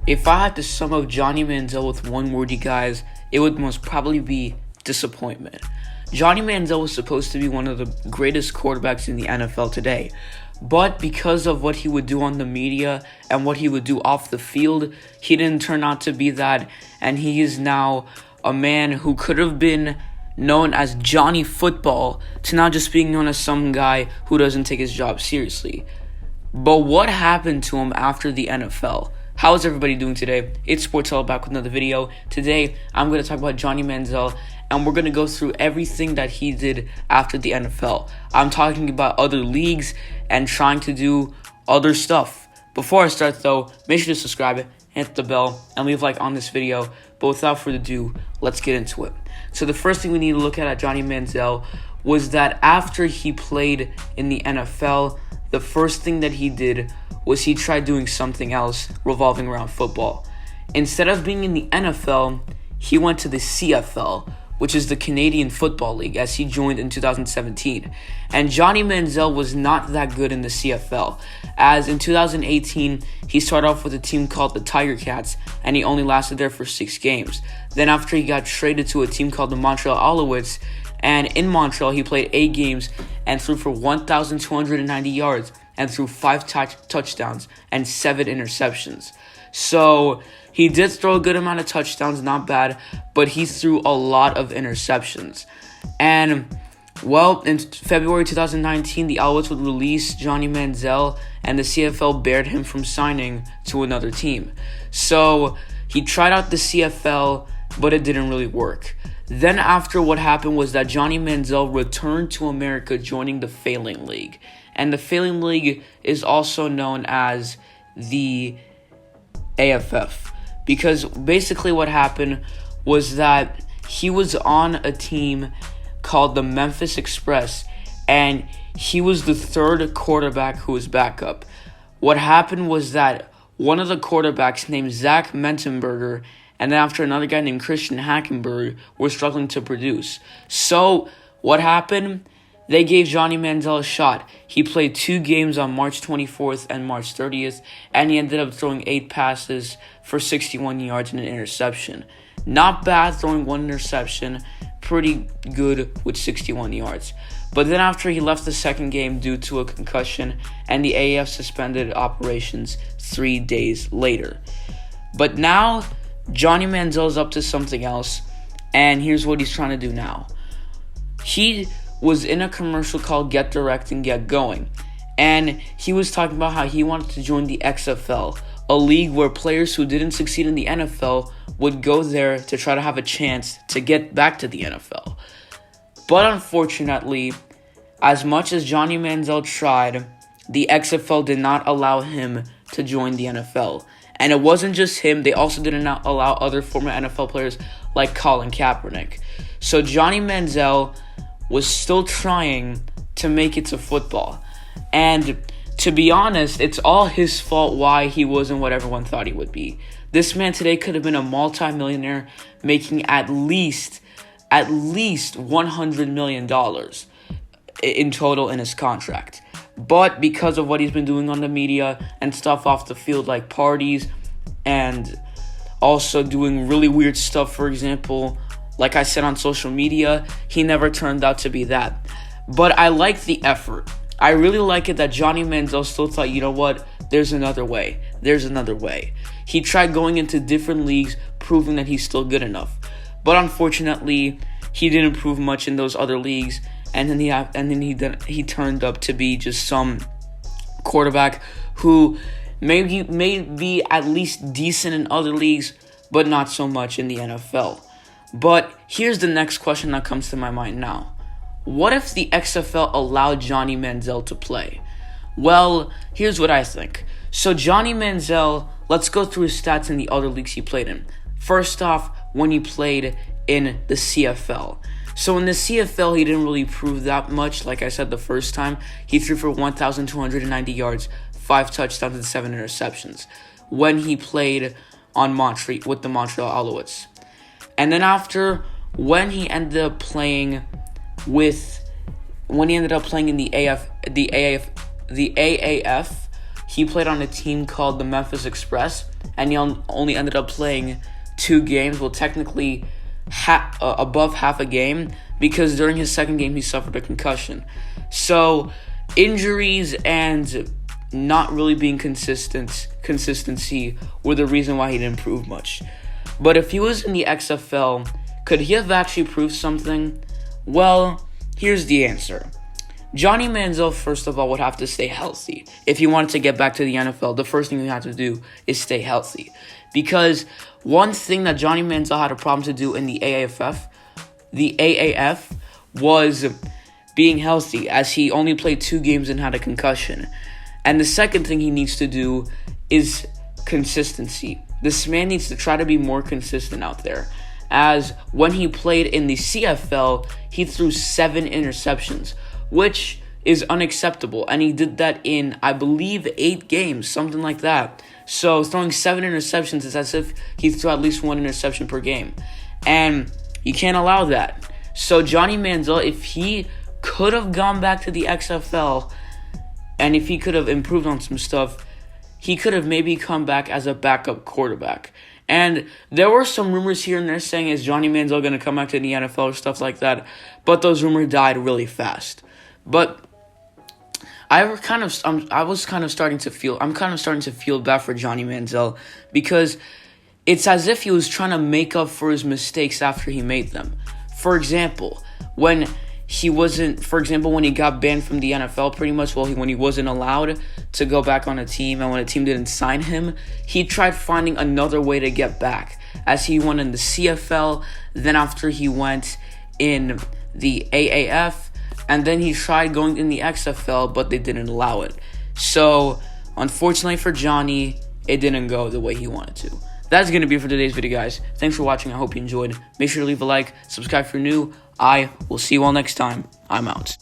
If I had to sum up Johnny Manziel with one word, you guys, it would most probably be disappointment. Johnny Manziel was supposed to be one of the greatest quarterbacks in the NFL today, but because of what he would do on the media and what he would do off the field, he didn't turn out to be that, and he is now a man who could have been known as Johnny Football to now just being known as some guy who doesn't take his job seriously. But what happened to him after the NFL? How is everybody doing today? It's Sportella back with another video. Today, I'm going to talk about Johnny Manziel, and we're going to go through everything that he did after the NFL. I'm talking about other leagues and trying to do other stuff. Before I start, though, make sure to subscribe, hit the bell, and leave a like on this video. But without further ado, let's get into it. So the first thing we need to look at Johnny Manziel was that after he played in the NFL, the first thing that he did was he tried doing something else revolving around football. Instead of being in the NFL, he went to the CFL, which is the Canadian Football League, as he joined in 2017. And Johnny Manziel was not that good in the CFL, as in 2018, he started off with a team called the Tiger Cats, and he only lasted there for 6 games. Then after he got traded to a team called the Montreal Alouettes, and in Montreal, he played 8 games and threw for 1,290 yards and threw 5 touchdowns and 7 interceptions. So he did throw a good amount of touchdowns, not bad, but he threw a lot of interceptions. And, well, in February 2019, the Alouettes would release Johnny Manziel, and the CFL barred him from signing to another team. So he tried out the CFL, but it didn't really work. Then after, what happened was that Johnny Manziel returned to America, joining the Failing League. And the Failing League is also known as the AFF. Because basically what happened was that he was on a team called the Memphis Express, and he was the third quarterback who was backup. What happened was that one of the quarterbacks named Zach Mentenberger and then after another guy named Christian Hackenberg were struggling to produce. So what happened? They gave Johnny Manziel a shot. He played 2 games on March 24th and March 30th, and he ended up throwing 8 passes for 61 yards and an interception. Not bad throwing 1 interception, pretty good with 61 yards. But then after he left the second game due to a concussion, and the AAF suspended operations 3 days later. But now, Johnny Manziel is up to something else, and here's what he's trying to do now. He was in a commercial called Get Direct and Get Going, and he was talking about how he wanted to join the XFL, a league where players who didn't succeed in the NFL would go there to try to have a chance to get back to the NFL. But unfortunately, as much as Johnny Manziel tried, the XFL did not allow him to join the NFL. And it wasn't just him, they also did not allow other former NFL players like Colin Kaepernick. So Johnny Manziel was still trying to make it to football. And to be honest, it's all his fault why he wasn't what everyone thought he would be. This man today could have been a multi-millionaire making at least $100 million in total in his contract. But because of what he's been doing on the media and stuff off the field, like parties and also doing really weird stuff, for example, like I said on social media, he never turned out to be that. But I like the effort. I really like it that Johnny Manziel still thought, you know what, there's another way. There's another way. He tried going into different leagues, proving that he's still good enough. But unfortunately, he didn't prove much in those other leagues. And then he turned up to be just some quarterback who may be at least decent in other leagues, but not so much in the NFL. But here's the next question that comes to my mind now. What if the XFL allowed Johnny Manziel to play? Well, here's what I think. So Johnny Manziel, let's go through his stats in the other leagues he played in. First off, when he played in the CFL. So in the CFL, he didn't really prove that much. Like I said the first time, he threw for 1,290 yards, 5 touchdowns, and 7 interceptions when he played on with the Montreal Alouettes. And then after, when he ended up playing in the AAF, he played on a team called the Memphis Express, and he only ended up playing 2 games, well, technically above half a game, because during his second game he suffered a concussion. So injuries and not really being consistency were the reason why he didn't improve much. But if he was in the XFL, could he have actually proved something? Well, here's the answer. Johnny Manziel, first of all, would have to stay healthy. If he wanted to get back to the NFL, the first thing he had to do is stay healthy. Because one thing that Johnny Manziel had a problem to do in the AAF was being healthy, as he only played 2 games and had a concussion. And the second thing he needs to do is consistency. This man needs to try to be more consistent out there, as when he played in the CFL, he threw 7 interceptions, which is unacceptable, and he did that in, I believe, 8 games, something like that. So throwing 7 interceptions is as if he threw at least 1 interception per game, and you can't allow that. So Johnny Manziel, if he could have gone back to the XFL, and if he could have improved on some stuff, he could have maybe come back as a backup quarterback. And there were some rumors here and there saying, is Johnny Manziel going to come back to the NFL or stuff like that? But those rumors died really fast. But I'm kind of starting to feel bad for Johnny Manziel, because it's as if he was trying to make up for his mistakes after he made them. For example, when he got banned from the NFL, pretty much, when he wasn't allowed to go back on a team, and when a team didn't sign him, he tried finding another way to get back, as he went in the CFL, then after he went in the AAF, and then he tried going in the XFL, but they didn't allow it. So, unfortunately for Johnny, it didn't go the way he wanted to. That's going to be it for today's video, guys. Thanks for watching. I hope you enjoyed. Make sure to leave a like, subscribe if you're new. I will see you all next time. I'm out.